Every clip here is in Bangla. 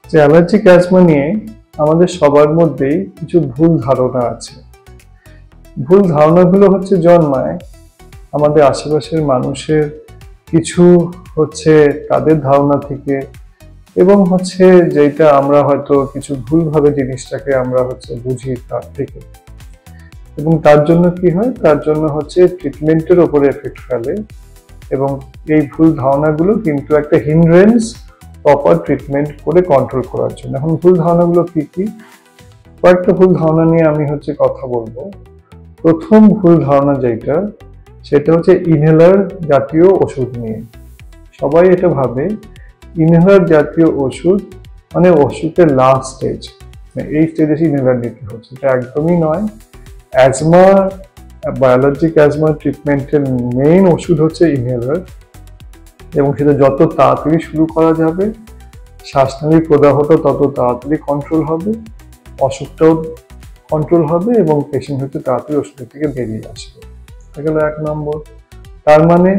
যে অ্যালার্জিক অ্যাজমা নিয়ে আমাদের সবার মধ্যেই কিছু ভুল ধারণা আছে। ভুল ধারণাগুলো জন্মায় আমাদের আশেপাশের মানুষের কিছু তাদের ধারণা থেকে, এবং যেটা আমরা হয়তো কিছু ভুলভাবে জিনিসটাকে আমরা বুঝি তার থেকে। এবং তার জন্য কি হয়, তার জন্য ট্রিটমেন্টের উপরে এফেক্ট ফেলে, এবং এই ভুল ধারণাগুলো কিন্তু একটা হিন্ড্রেন্স প্রপার ট্রিটমেন্ট করে কন্ট্রোল করার জন্য। এখন ভুল ধারণাগুলো কি কি, কয়েকটা ভুল ধারণা নিয়ে আমি কথা বলবো। প্রথম ভুল ধারণা যেটা, সেটা ইনহেলার জাতীয় ওষুধ নিয়ে। সবাই এটা ভাবে ইনহেলার জাতীয় ওষুধ মানে ওষুধের লাস্ট স্টেজ, এই স্টেজে ইনহেলার নিতে হচ্ছে। এটা একদমই নয়। অ্যাজমা বা অ্যালার্জিক অ্যাজমা ট্রিটমেন্টের মেইন ওষুধ ইনহেলার, এবং সেটা যত তাড়াতাড়ি শুরু করা যাবে শ্বাসনালীর প্রদাহটা তত তাড়াতাড়ি কন্ট্রোল হবে, অসুখটাও কন্ট্রোল হবে, এবং পেশেন্ট তাড়াতাড়ি ওষুধের থেকে বেরিয়ে আসবে। এটা গেল 1 নম্বর। তার মানে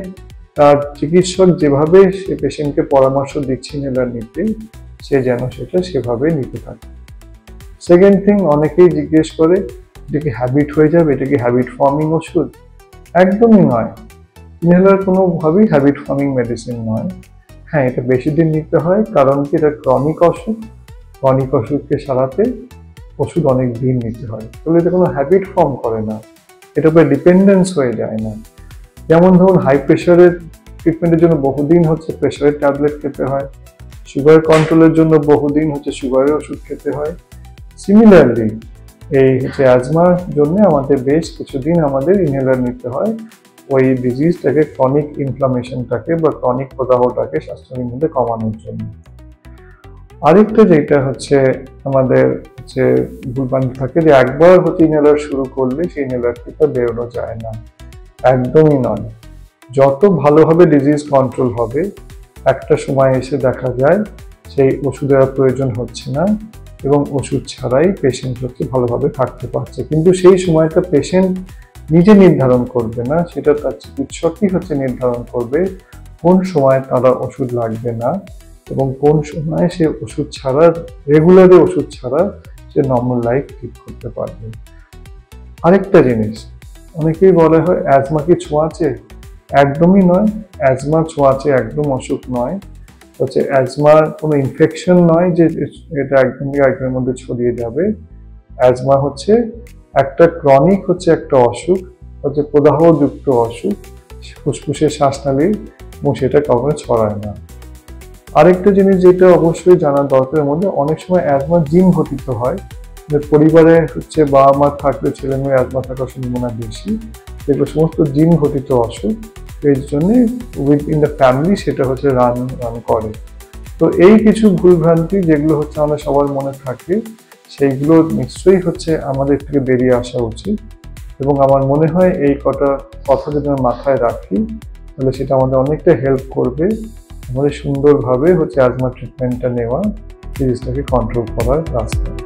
তার চিকিৎসক যেভাবে সে পেশেন্টকে পরামর্শ দিচ্ছে ইনহেলার নিতে, সে যেন সেটা সেভাবে নিতে থাকে। সেকেন্ড থিং, অনেকেই জিজ্ঞেস করে এটা কি হ্যাবিট হয়ে যাবে, এটা কি হ্যাবিট ফর্মিং ওষুধ? একদমই নয়। ইনহেলার কোনোভাবেই হ্যাবিট ফর্মিং মেডিসিন নয়। হ্যাঁ, এটা বেশি দিন নিতে হয়, কারণ কি এটা ক্রনিক অসুখ। ক্রনিক অসুখকে সারাতে ওষুধ অনেক দিন নিতে হয়। তাহলে এটা কোনো হ্যাবিট ফর্ম করে না, এটা উপরে ডিপেন্ডেন্স হয়ে যায় না। যেমন ধরুন, হাই প্রেশারের ট্রিটমেন্টের জন্য বহুদিন প্রেশারের ট্যাবলেট খেতে হয়, সুগার কন্ট্রোলের জন্য বহুদিন সুগারের ওষুধ খেতে হয়। সিমিলারলি এই অ্যাজমার জন্য আমাদের বেশ কিছুদিন আমাদের ইনহেলার নিতে হয়, ওই ডিজিজটাকে, ক্রনিক ইনফ্লামেশনটাকে বা ক্রনিক প্রদাহটাকে শ্বাসনালীর মধ্যে কমানোর জন্য। আরেকটা যেটা আমাদের ভুলভ্রান্তি থাকে যে একবার ইনহেলার শুরু করলে সেই ইনহেলার থেকে বেরোনো যায় না। একদমই নয়। যত ভালোভাবে ডিজিজ কন্ট্রোল হবে, একটা সময় এসে দেখা যায় সেই ওষুধের প্রয়োজন হচ্ছে না, এবং ওষুধ ছাড়াই পেশেন্ট ভালোভাবে থাকতে পারছে। কিন্তু সেই সময়টা পেশেন্ট নিজে নির্ধারণ করবে না, সেটা তার চিকিৎসকই নির্ধারণ করবে কোন সময় তারা ওষুধ লাগবে না, এবং কোন সময় সে ওষুধ ছাড়া, রেগুলারলি ওষুধ ছাড়া সে নর্মাল লাইফ লিড করতে পারবে। আরেকটা জিনিস, অনেকেই বলা হয় অ্যাজমা কি ছোঁয়াচে? একদমই নয়। অ্যাজমা ছোঁয়াচে একদম অসুখ নয়। অ্যাজমার কোনো ইনফেকশন নয় যে এটা একদমই একজনের মধ্যে ছড়িয়ে যাবে। অ্যাজমা একটা ক্রনিক একটা অসুখ, প্রদাহযুক্ত অসুখ, ফুসফুসের শ্বাসনালীর, এবং সেটা কখনো ছড়ায় না। আরেকটা জিনিস যেটা অবশ্যই জানা দরকার, মধ্যে অনেক সময় অ্যাজমা জিন ঘটিত হয়। পরিবারে বাবা মা থাকলে ছেলে মেয়ে অ্যাজমা থাকার সম্ভাবনা বেশি, যেগুলো সমস্ত জিন ঘটিত অসুখ, এই জন্য উইদিন দ্য ফ্যামিলি সেটা রান করে। তো এই কিছু ভুলভ্রান্তি যেগুলো আমাদের সবার মনে থাকে, সেইগুলো নিশ্চয়ই আমাদের থেকে বেরিয়ে আসা উচিত। এবং আমার মনে হয় এই কটা কথা যদি আমরা মাথায় রাখি, তাহলে সেটা আমাদের অনেকটা হেল্প করবে আমাদের সুন্দরভাবে অ্যাজমা ট্রিটমেন্টটা নেওয়া, ডিজিজটাকে কন্ট্রোল করার রাস্তায়।